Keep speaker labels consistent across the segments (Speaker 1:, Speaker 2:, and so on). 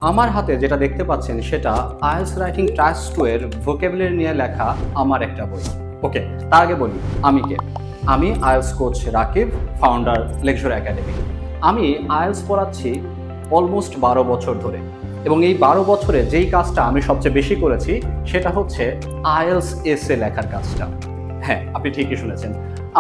Speaker 1: আমার হাতে যেটা দেখতে পাচ্ছেন সেটা আইএলটিএস রাইটিং টাস্ক 2 এর ভোকাবুলারি নিয়ে লেখা আমার একটা বই। ওকে, তার আগে বলি আমি কে। আমি IELTS coach Rakib, founder lecture academy. আমি আইএলটিএস পড়াচ্ছি অলমোস্ট 12 বছর ধরে, এবং এই 12 বছরে যেই কাজটা আমি সবচেয়ে বেশি করেছি সেটা হচ্ছে আইএলটিএস এসে লেখার কাজটা। হ্যাঁ, আপনি ঠিকই শুনেছেন।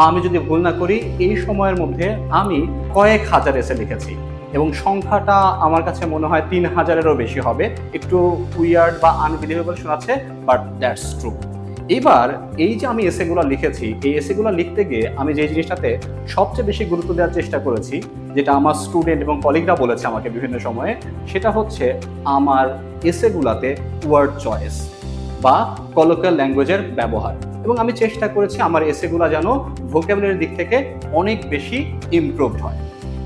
Speaker 1: আমি যদি ভুল না করি এই সময়ের মধ্যে আমি কয়েক হাজার এসে লিখেছি, এবং সংখ্যাটা আমার কাছে মনে হয় 3000-এরও বেশি হবে। একটু উইয়ার্ড বা আনবিলিভেবল শোনাচ্ছে, বাট দ্যাটস ট্রু। এবার এই যে আমি এসেগুলো লিখেছি, এই এসেগুলো লিখতে গিয়ে আমি যে জিনিসটাতে সবচেয়ে বেশি গুরুত্ব দেওয়ার চেষ্টা করেছি, যেটা আমার স্টুডেন্ট এবং কলিগরা বলেছে আমাকে বিভিন্ন সময়ে, সেটা হচ্ছে আমার এসেগুলাতে ওয়ার্ড চয়েস বা কলোকিয়াল ল্যাঙ্গুয়েজের ব্যবহার। এবং আমি চেষ্টা করেছি আমার এসেগুলো যেন ভোকাবুলারির দিক থেকে অনেক বেশি ইমপ্রুভড হয়।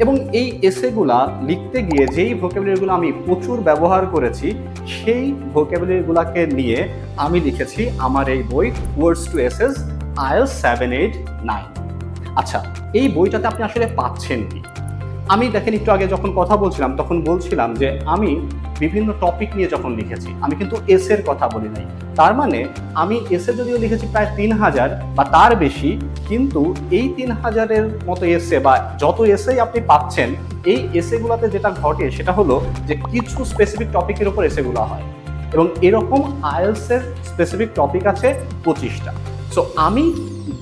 Speaker 1: এবং এই এসেগুলা লিখতে গিয়ে যেই ভোকাবুলারিগুলো আমি প্রচুর ব্যবহার করেছি, সেই ভোকাবুলারিগুলোকে নিয়ে আমি লিখেছি আমার এই বই ওয়ার্ডস টু এসেস আইএলটিএস 7-8-9। আচ্ছা, এই বইটাতে আপনি আসলে পাচ্ছেন কি? আমি দেখেন একটু আগে যখন কথা বলছিলাম তখন বলছিলাম যে আমি বিভিন্ন টপিক নিয়ে যখন লিখেছি, আমি কিন্তু এসের কথা বলি নাই। তার মানে আমি এসে যদিও লিখেছি প্রায় 3000 বা তার বেশি, কিন্তু এই 3000-এর মতো এসে বা যত এসেই আপনি পাচ্ছেন, এই এসেগুলোতে যেটা ঘটে সেটা হলো যে কিছু স্পেসিফিক টপিকের উপর এসেগুলো হয়, এবং এরকম আইএলটিএস-এর স্পেসিফিক টপিক আছে 25টা। সো আমি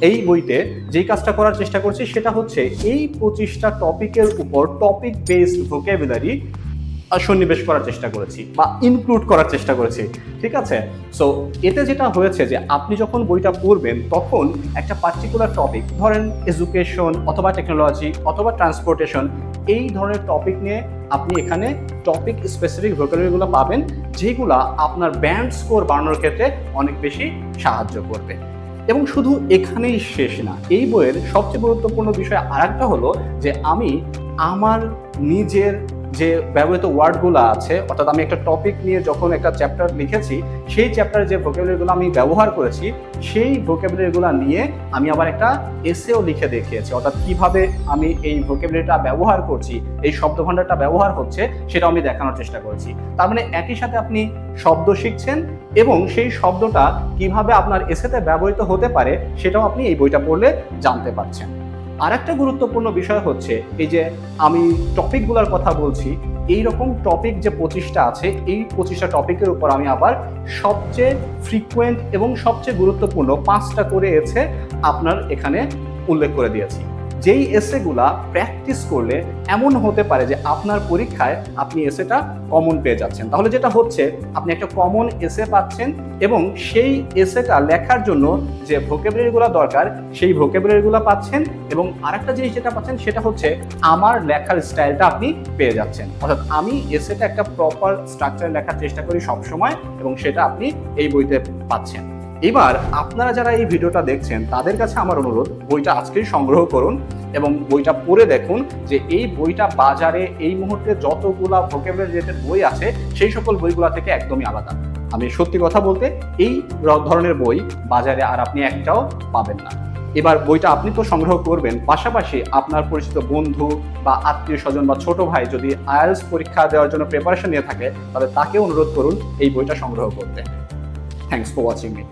Speaker 1: এই বইতে যেই কাজটা করার চেষ্টা করছি সেটা হচ্ছে এই 25টা টপিকের উপর টপিক বেসড ভোকাবুলারি সন্নিবেশ করার চেষ্টা করেছি বা ইনক্লুড করার চেষ্টা করেছি। ঠিক আছে? সো এতে যেটা হয়েছে যে আপনি যখন বইটা পড়বেন তখন একটা পার্টিকুলার টপিক, ধরেন এডুকেশন অথবা টেকনোলজি অথবা ট্রান্সপোর্টেশন, এই ধরনের টপিক নিয়ে আপনি এখানে টপিক স্পেসিফিক ভোকাবুলারিগুলো পাবেন, যেগুলা আপনার ব্যান্ড স্কোর বাড়ানোর ক্ষেত্রে অনেক বেশি সাহায্য করবে। এবং শুধু এখানেই শেষ না, এই বইয়ের সবচেয়ে গুরুত্বপূর্ণ বিষয় আরেকটা হলো যে আমি আমার নিজের যে ব্যবহৃত ওয়ার্ডগুলো আছে, অর্থাৎ আমি একটা টপিক নিয়ে যখন একটা চ্যাপ্টার লিখেছি, সেই চ্যাপ্টারে যে ভোকাবুলারিগুলো আমি ব্যবহার করেছি, সেই ভোকাবুলারিগুলো নিয়ে আমি আবার একটা এসেও লিখে দেখিয়েছি। অর্থাৎ কিভাবে আমি এই ভোকাবুলারিটা ব্যবহার করছি, এই শব্দভাণ্ডারটা ব্যবহার হচ্ছে, সেটাও আমি দেখানোর চেষ্টা করেছি। তার মানে একই সাথে আপনি শব্দ শিখছেন এবং সেই শব্দটা কিভাবে আপনার এসেতে ব্যবহৃত হতে পারে সেটাও আপনি এই বইটা পড়লে জানতে পারছেন। আর একটা গুরুত্বপূর্ণ বিষয় হচ্ছে এই যে আমি টপিকগুলোর কথা বলছি, এই রকম টপিক যে 25টা আছে, এই 25টা টপিকের উপর আমি আবার সবচেয়ে ফ্রিকুয়েন্ট এবং সবচেয়ে গুরুত্বপূর্ণ 5টা করে এসে আপনার এখানে উল্লেখ করে দিয়েছি। যেই এসেগুলা প্র্যাকটিস করলে এমন হতে পারে যে আপনার পরীক্ষায় আপনি এসেটা কমন পেয়ে যাচ্ছেন। তাহলে যেটা হচ্ছে, আপনি একটা কমন এসে পাচ্ছেন এবং সেই এসেটা লেখার জন্য যে ভোকাবুলারিগুলো দরকার সেই ভোকাবুলারিগুলো পাচ্ছেন, এবং আরেকটা জিনিস যেটা পাচ্ছেন সেটা হচ্ছে আমার লেখার স্টাইলটা আপনি পেয়ে যাচ্ছেন। অর্থাৎ আমি এসেটা একটা প্রপার স্ট্রাকচারে লেখার চেষ্টা করি সবসময়, এবং সেটা আপনি এই বইতে পাচ্ছেন। এবার আপনারা যারা এই ভিডিওটা দেখছেন তাদের কাছে আমার অনুরোধ, বইটা আজকেই সংগ্রহ করুন এবং বইটা পড়ে দেখুন যে এই বইটা বাজারে এই মুহূর্তে যতগুলা ভোকাবুলারি রিলেটেড বই আছে সেই সকল বইগুলা থেকে একদমই আলাদা। আমি সত্যি কথা বলতে এই ধরনের বই বাজারে আর আপনি একটাও পাবেন না। এবার বইটা আপনি তো সংগ্রহ করবেন, পাশাপাশি আপনার পরিচিত বন্ধু বা আত্মীয় স্বজন বা ছোট ভাই যদি আইএলটিএস পরীক্ষা দেওয়ার জন্য প্রিপারেশন নিয়ে থাকে, তাহলে তাকে অনুরোধ করুন এই বইটা সংগ্রহ করতে। Thanks for watching me.